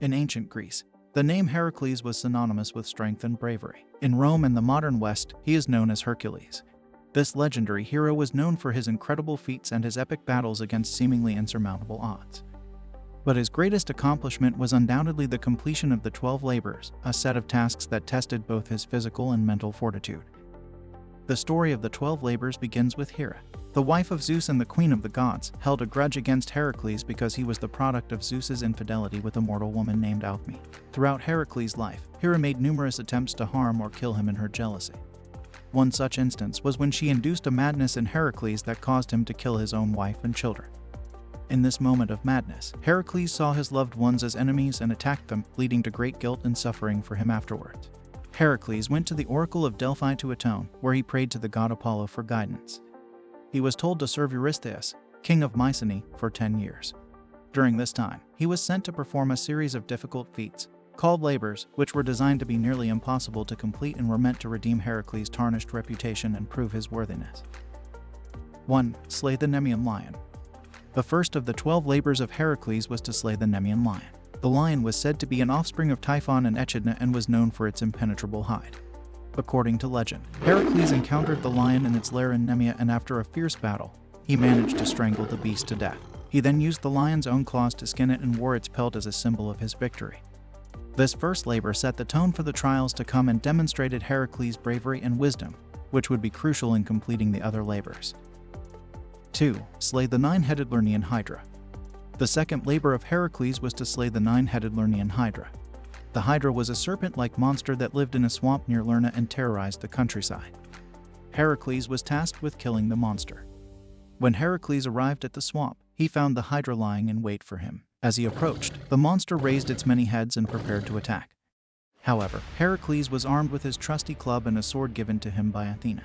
In ancient Greece, the name Heracles was synonymous with strength and bravery. In Rome and the modern West, he is known as Hercules. This legendary hero was known for his incredible feats and his epic battles against seemingly insurmountable odds. But his greatest accomplishment was undoubtedly the completion of the 12 labors, a set of tasks that tested both his physical and mental fortitude. The story of the 12 labors begins with Hera. The wife of Zeus and the queen of the gods, held a grudge against Heracles because he was the product of Zeus's infidelity with a mortal woman named Alcmene. Throughout Heracles' life, Hera made numerous attempts to harm or kill him in her jealousy. One such instance was when she induced a madness in Heracles that caused him to kill his own wife and children. In this moment of madness, Heracles saw his loved ones as enemies and attacked them, leading to great guilt and suffering for him afterwards. Heracles went to the Oracle of Delphi to atone, where he prayed to the god Apollo for guidance. He was told to serve Eurystheus, king of Mycenae, for 10 years. During this time, he was sent to perform a series of difficult feats, called labors, which were designed to be nearly impossible to complete and were meant to redeem Heracles' tarnished reputation and prove his worthiness. 1. Slay the Nemean lion. The first of the 12 labors of Heracles was to slay the Nemean lion. The lion was said to be an offspring of Typhon and Echidna and was known for its impenetrable hide. According to legend, Heracles encountered the lion in its lair in Nemea, and after a fierce battle, he managed to strangle the beast to death. He then used the lion's own claws to skin it and wore its pelt as a symbol of his victory. This first labor set the tone for the trials to come and demonstrated Heracles' bravery and wisdom, which would be crucial in completing the other labors. 2. Slay the nine-headed Lernaean Hydra. The second labor of Heracles was to slay the nine-headed Lernaean Hydra. The Hydra was a serpent-like monster that lived in a swamp near Lerna and terrorized the countryside. Heracles was tasked with killing the monster. When Heracles arrived at the swamp, he found the Hydra lying in wait for him. As he approached, the monster raised its many heads and prepared to attack. However, Heracles was armed with his trusty club and a sword given to him by Athena.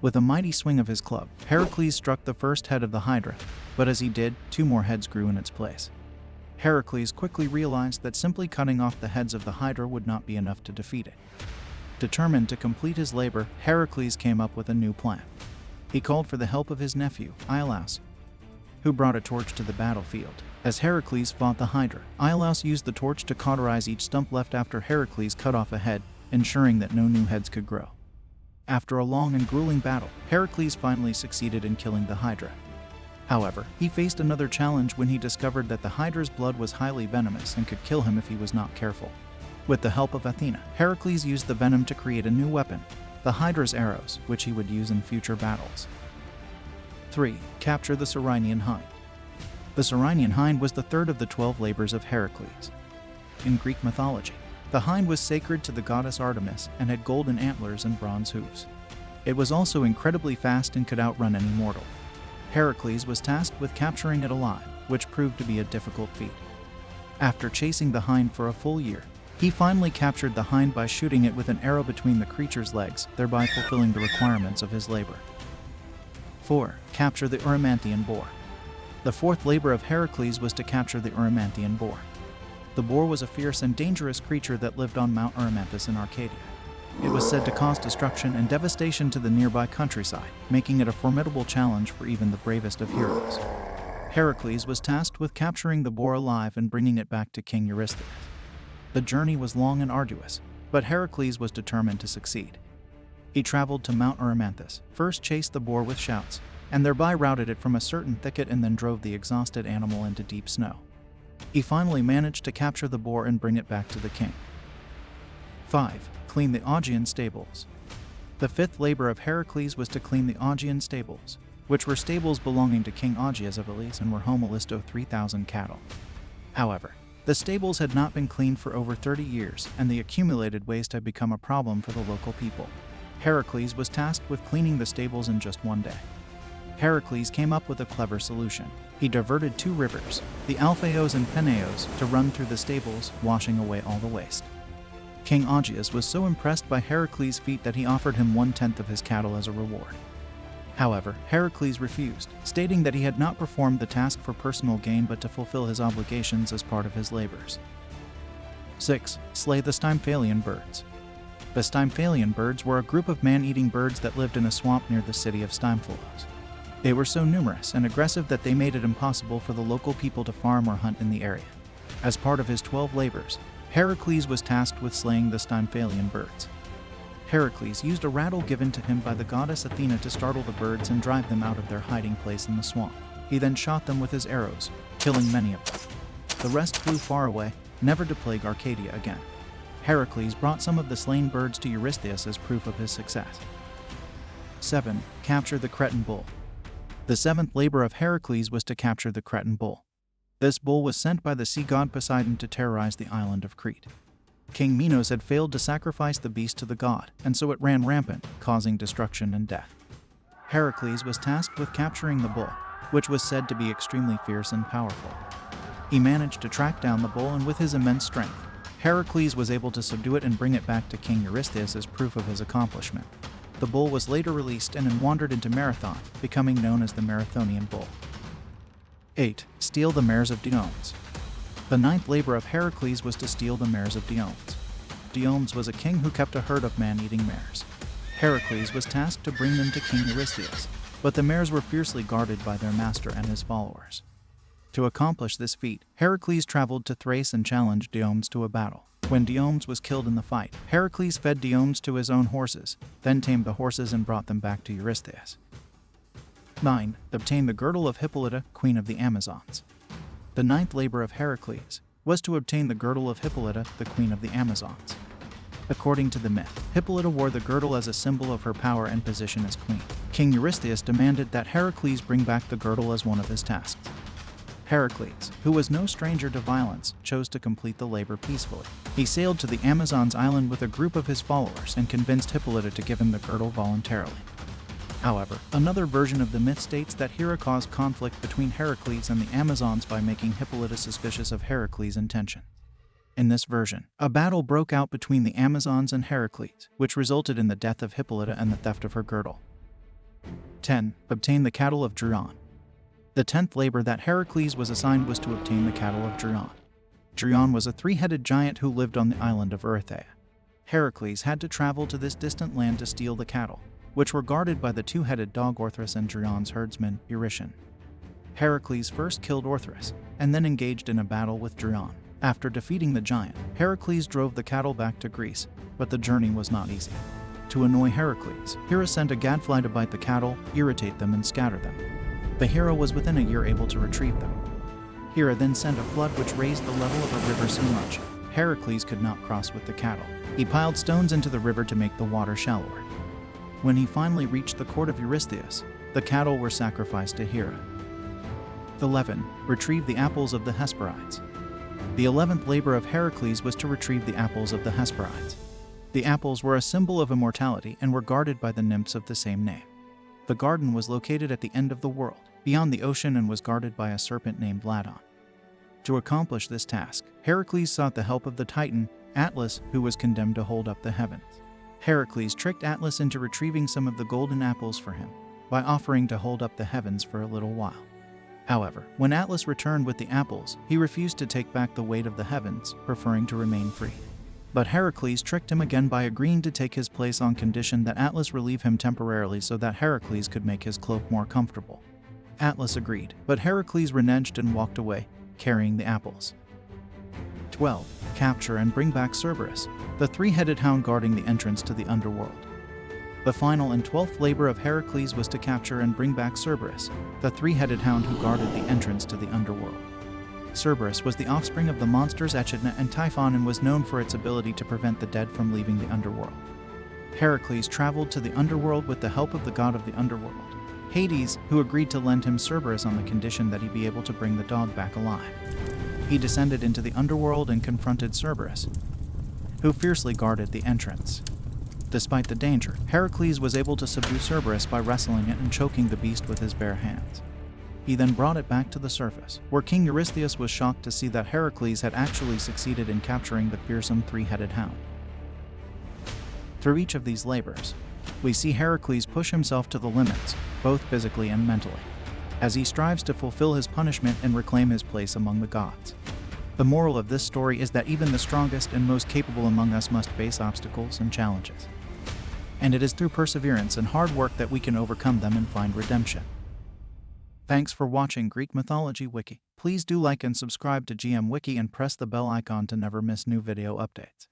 With a mighty swing of his club, Heracles struck the first head of the Hydra, but as he did, 2 more heads grew in its place. Heracles quickly realized that simply cutting off the heads of the Hydra would not be enough to defeat it. Determined to complete his labor, Heracles came up with a new plan. He called for the help of his nephew, Iolaus, who brought a torch to the battlefield. As Heracles fought the Hydra, Iolaus used the torch to cauterize each stump left after Heracles cut off a head, ensuring that no new heads could grow. After a long and grueling battle, Heracles finally succeeded in killing the Hydra. However, he faced another challenge when he discovered that the Hydra's blood was highly venomous and could kill him if he was not careful. With the help of Athena, Heracles used the venom to create a new weapon, the Hydra's arrows, which he would use in future battles. 3. Capture the Ceryneian hind. The Ceryneian hind was the third of the 12 labors of Heracles. In Greek mythology, the hind was sacred to the goddess Artemis and had golden antlers and bronze hooves. It was also incredibly fast and could outrun any mortal. Heracles was tasked with capturing it alive, which proved to be a difficult feat. After chasing the hind for a full year, he finally captured the hind by shooting it with an arrow between the creature's legs, thereby fulfilling the requirements of his labor. 4. Capture the Erymanthean boar. The fourth labor of Heracles was to capture the Erymanthean boar. The boar was a fierce and dangerous creature that lived on Mount Erymanthus in Arcadia. It was said to cause destruction and devastation to the nearby countryside, making it a formidable challenge for even the bravest of heroes. Heracles was tasked with capturing the boar alive and bringing it back to King Eurystheus. The journey was long and arduous, but Heracles was determined to succeed. He traveled to Mount Erymanthus, first chased the boar with shouts, and thereby routed it from a certain thicket and then drove the exhausted animal into deep snow. He finally managed to capture the boar and bring it back to the king. 5. Clean the Augean stables. The fifth labor of Heracles was to clean the Augean stables, which were stables belonging to King Augeas of Elis and were home a list of 3,000 cattle. However, the stables had not been cleaned for over 30 years, and the accumulated waste had become a problem for the local people. Heracles was tasked with cleaning the stables in just one day. Heracles came up with a clever solution. He diverted 2 rivers, the Alphaeos and Peneos, to run through the stables, washing away all the waste. King Augeas was so impressed by Heracles' feat that he offered him 1/10 of his cattle as a reward. However, Heracles refused, stating that he had not performed the task for personal gain but to fulfill his obligations as part of his labors. 6. Slay the Stymphalian birds. The Stymphalian birds were a group of man-eating birds that lived in a swamp near the city of Stymphalos. They were so numerous and aggressive that they made it impossible for the local people to farm or hunt in the area. As part of his 12 labors, Heracles was tasked with slaying the Stymphalian birds. Heracles used a rattle given to him by the goddess Athena to startle the birds and drive them out of their hiding place in the swamp. He then shot them with his arrows, killing many of them. The rest flew far away, never to plague Arcadia again. Heracles brought some of the slain birds to Eurystheus as proof of his success. 7. Capture the Cretan bull. The seventh labor of Heracles was to capture the Cretan bull. This bull was sent by the sea god Poseidon to terrorize the island of Crete. King Minos had failed to sacrifice the beast to the god, and so it ran rampant, causing destruction and death. Heracles was tasked with capturing the bull, which was said to be extremely fierce and powerful. He managed to track down the bull, and with his immense strength, Heracles was able to subdue it and bring it back to King Eurystheus as proof of his accomplishment. The bull was later released and wandered into Marathon, becoming known as the Marathonian bull. 8. Steal the mares of Diomedes. The ninth labor of Heracles was to steal the mares of Diomedes. Diomedes was a king who kept a herd of man-eating mares. Heracles was tasked to bring them to King Eurystheus, but the mares were fiercely guarded by their master and his followers. To accomplish this feat, Heracles traveled to Thrace and challenged Diomedes to a battle. When Diomedes was killed in the fight, Heracles fed Diomedes to his own horses, then tamed the horses and brought them back to Eurystheus. 9. Obtain the girdle of Hippolyta, queen of the Amazons. The ninth labor of Heracles was to obtain the girdle of Hippolyta, the queen of the Amazons. According to the myth, Hippolyta wore the girdle as a symbol of her power and position as queen. King Eurystheus demanded that Heracles bring back the girdle as one of his tasks. Heracles, who was no stranger to violence, chose to complete the labor peacefully. He sailed to the Amazons island with a group of his followers and convinced Hippolyta to give him the girdle voluntarily. However, another version of the myth states that Hera caused conflict between Heracles and the Amazons by making Hippolyta suspicious of Heracles' intention. In this version, a battle broke out between the Amazons and Heracles, which resulted in the death of Hippolyta and the theft of her girdle. 10. Obtain the cattle of Druon. The 10th labor that Heracles was assigned was to obtain the cattle of Druon. Druon was a three-headed giant who lived on the island of Erythea. Heracles had to travel to this distant land to steal the cattle, which were guarded by the two-headed dog Orthrus and Druon's herdsman, Eurytion. Heracles first killed Orthrus, and then engaged in a battle with Druon. After defeating the giant, Heracles drove the cattle back to Greece, but the journey was not easy. To annoy Heracles, Hera sent a gadfly to bite the cattle, irritate them, and scatter them. The hero was within a year able to retrieve them. Hera then sent a flood which raised the level of a river so much Heracles could not cross with the cattle. He piled stones into the river to make the water shallower. When he finally reached the court of Eurystheus, the cattle were sacrificed to Hera. 11. Retrieve the apples of the Hesperides. The 11th labor of Heracles was to retrieve the apples of the Hesperides. The apples were a symbol of immortality and were guarded by the nymphs of the same name. The garden was located at the end of the world, beyond the ocean, and was guarded by a serpent named Ladon. To accomplish this task, Heracles sought the help of the Titan, Atlas, who was condemned to hold up the heavens. Heracles tricked Atlas into retrieving some of the golden apples for him, by offering to hold up the heavens for a little while. However, when Atlas returned with the apples, he refused to take back the weight of the heavens, preferring to remain free. But Heracles tricked him again by agreeing to take his place on condition that Atlas relieve him temporarily so that Heracles could make his cloak more comfortable. Atlas agreed, but Heracles reneged and walked away, carrying the apples. 12. Capture and bring back Cerberus, the three-headed hound guarding the entrance to the underworld. The final and 12th labor of Heracles was to capture and bring back Cerberus, the three-headed hound who guarded the entrance to the underworld. Cerberus was the offspring of the monsters Echidna and Typhon and was known for its ability to prevent the dead from leaving the underworld. Heracles traveled to the underworld with the help of the god of the underworld, Hades, who agreed to lend him Cerberus on the condition that he be able to bring the dog back alive. He descended into the underworld and confronted Cerberus, who fiercely guarded the entrance. Despite the danger, Heracles was able to subdue Cerberus by wrestling it and choking the beast with his bare hands. He then brought it back to the surface, where King Eurystheus was shocked to see that Heracles had actually succeeded in capturing the fearsome three-headed hound. Through each of these labors, we see Heracles push himself to the limits, both physically and mentally, as he strives to fulfill his punishment and reclaim his place among the gods. The moral of this story is that even the strongest and most capable among us must face obstacles and challenges. And it is through perseverance and hard work that we can overcome them and find redemption. Thanks for watching Greek Mythology Wiki. Please do like and subscribe to GM Wiki and press the bell icon to never miss new video updates.